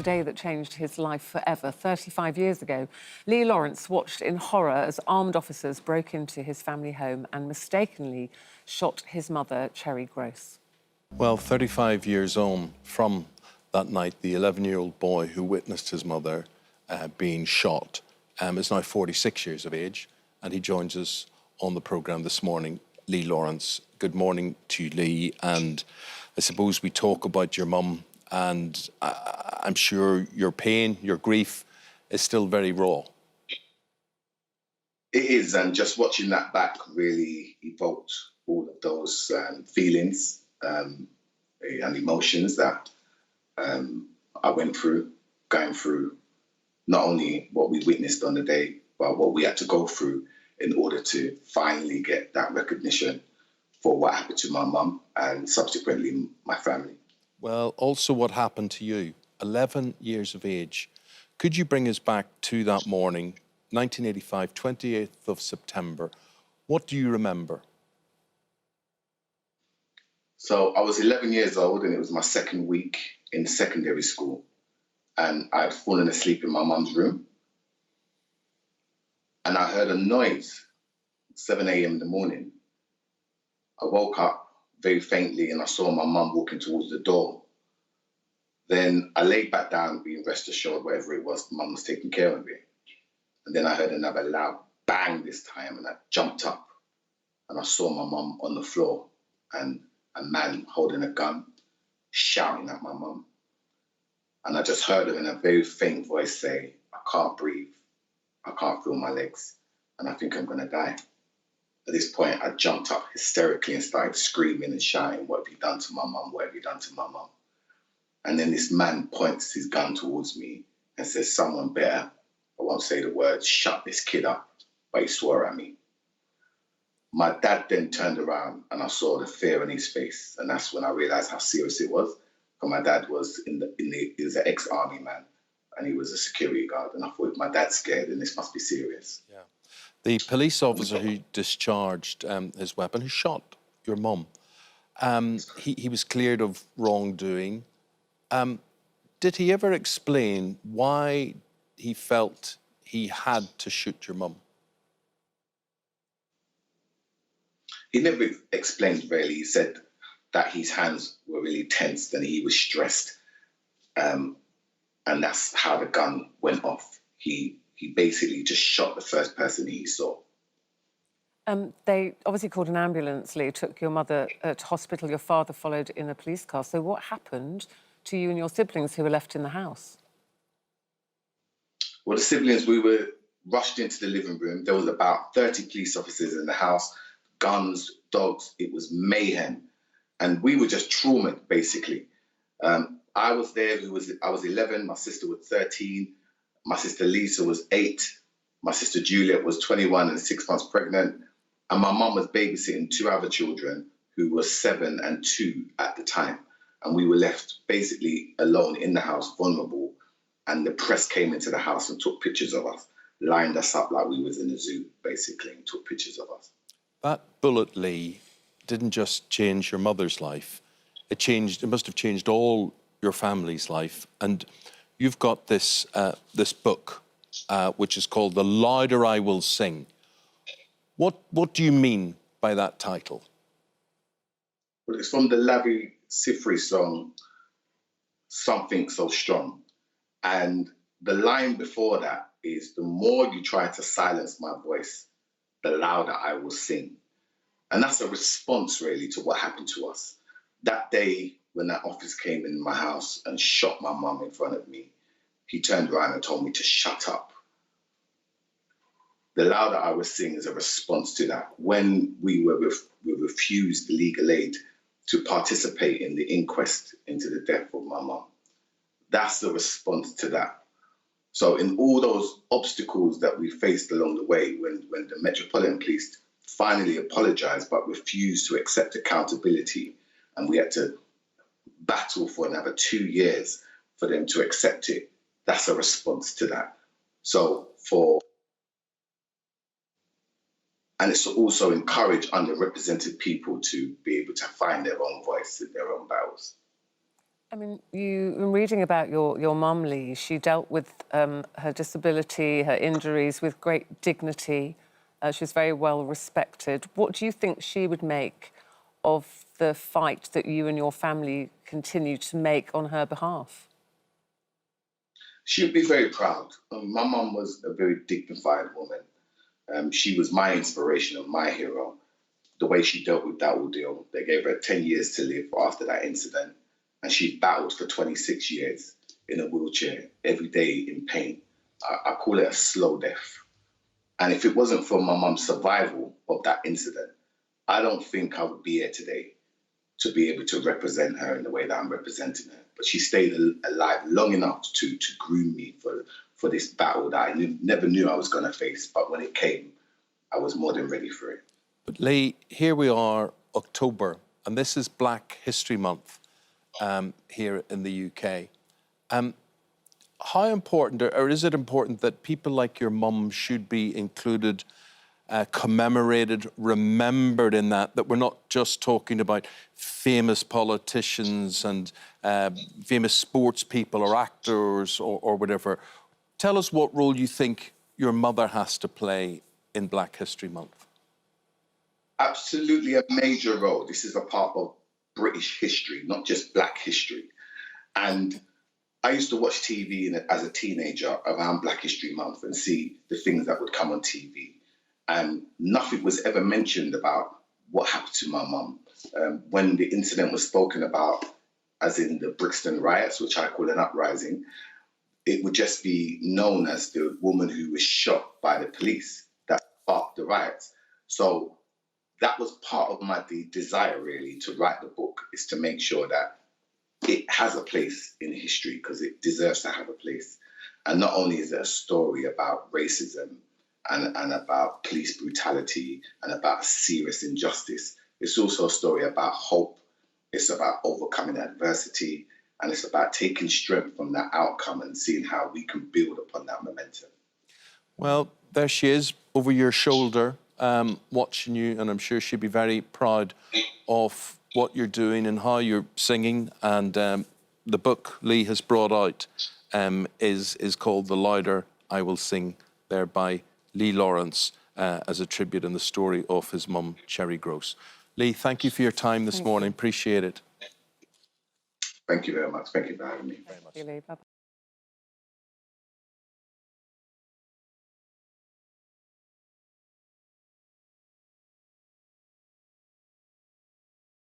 the day that changed his life forever. 35 years ago, Lee Lawrence watched in horror as armed officers broke into his family home and mistakenly shot his mother, Cherry Groce. Well, 35 years on from that night, the 11-year-old boy who witnessed his mother being shot is now 46 years of age, and he joins us on the programme this morning. Lee Lawrence, good morning to you, Lee, and I suppose we talk about your mum, and I'm sure your pain, your grief is still very raw. It is, and just watching that back really evoked all of those feelings and emotions that I went through, going through not only what we witnessed on the day, but what we had to go through in order to finally get that recognition for what happened to my mum and subsequently my family. Well, also what happened to you, 11 years of age. Could you bring us back to that morning, 1985, 28th of September? What do you remember? So I was 11 years old and it was my second week in secondary school, and I'd fallen asleep in my mum's room. And I heard a noise, 7 a.m. in the morning. I woke up very faintly and I saw my mum walking towards the door. Then I laid back down, being rest assured whatever it was, mum was taking care of me. And then I heard another loud bang this time, and I jumped up and I saw my mum on the floor and a man holding a gun shouting at my mum. And I just heard her in a very faint voice say, "I can't breathe. I can't feel my legs, and I think I'm going to die." At this point, I jumped up hysterically and started screaming and shouting, "What have you done to my mum? What have you done to my mum?" And then this man points his gun towards me and says, "Someone better," I won't say the words, "shut this kid up," but he swore at me. My dad then turned around and I saw the fear in his face, and that's when I realised how serious it was. Because my dad was he was an ex-army man, and he was a security guard, and I thought, if my dad's scared, then this must be serious. Yeah. The police officer who discharged his weapon, who shot your mum, he was cleared of wrongdoing. Did he ever explain why he felt he had to shoot your mum? He never explained really. He said that his hands were really tense and he was stressed. And that's how the gun went off. He basically just shot the first person he saw. They obviously called an ambulance, Lee, took your mother to hospital. Your father followed in a police car. So what happened to you and your siblings who were left in the house? Well, the siblings, we were rushed into the living room. There was about 30 police officers in the house, guns, dogs. It was mayhem. And we were just traumatized, basically. I was there, I was 11, my sister was 13, my sister Lisa was 8, my sister Juliet was 21 and 6 months pregnant, and my mum was babysitting 2 other children who were 7 and 2 at the time. And we were left basically alone in the house, vulnerable, and the press came into the house and took pictures of us, lined us up like we was in a zoo, basically, and took pictures of us. That bullet, Lee, didn't just change your mother's life. It must have changed all your family's life. And you've got this book, which is called The Louder I Will Sing. What do you mean by that title? Well, it's from the Lavi Sifri song, Something So Strong. And the line before that is, "The more you try to silence my voice, the louder I will sing." And that's a response really to what happened to us. That day when that officer came in my house and shot my mum in front of me, he turned around and told me to shut up. The louder I will sing is a response to that. When we were refused the legal aid to participate in the inquest into the death of my mum, that's the response to that. So in all those obstacles that we faced along the way, when the Metropolitan Police finally apologised but refused to accept accountability, and we had to battle for another 2 years for them to accept it, that's a response to that. And it's also encourage underrepresented people to be able to find their own voice in their own battles. I mean, in reading about your mum, Lee, she dealt with her disability, her injuries with great dignity. She was very well respected. What do you think she would make of the fight that you and your family continue to make on her behalf? She'd be very proud. My mum was a very dignified woman. She was my inspiration and my hero. The way she dealt with that ordeal, they gave her 10 years to live after that incident. And she battled for 26 years in a wheelchair, every day in pain. I call it a slow death. And if it wasn't for my mum's survival of that incident, I don't think I would be here today to be able to represent her in the way that I'm representing her. But she stayed alive long enough to groom me for this battle that I never knew I was going to face. But when it came, I was more than ready for it. But Lee, here we are, October, and this is Black History Month here in the UK. How important, or is it important that people like your mum should be included, commemorated, remembered in that we're not just talking about famous politicians and famous sports people or actors or whatever? Tell us what role you think your mother has to play in Black History Month. Absolutely a major role. This is a part of British history, not just Black history. And I used to watch TV as a teenager around Black History Month and see the things that would come on TV. And nothing was ever mentioned about what happened to my mum. When the incident was spoken about, as in the Brixton riots, which I call an uprising, it would just be known as the woman who was shot by the police that sparked the riots. So that was part of my desire, really, to write the book, is to make sure that it has a place in history, because it deserves to have a place. And not only is it a story about racism and about police brutality and about serious injustice, it's also a story about hope. It's about overcoming adversity, and it's about taking strength from that outcome and seeing how we can build upon that momentum. Well, there she is, over your shoulder, watching you, and I'm sure she'd be very proud of what you're doing and how you're singing. And the book Lee has brought out is called The Louder I Will Sing, there by Lee Lawrence, as a tribute in the story of his mum, Cherry Groce. Lee, thank you for your time this morning. Appreciate it. Thank you very much. Thank you for having me. Thank you, Lee. Bye-bye.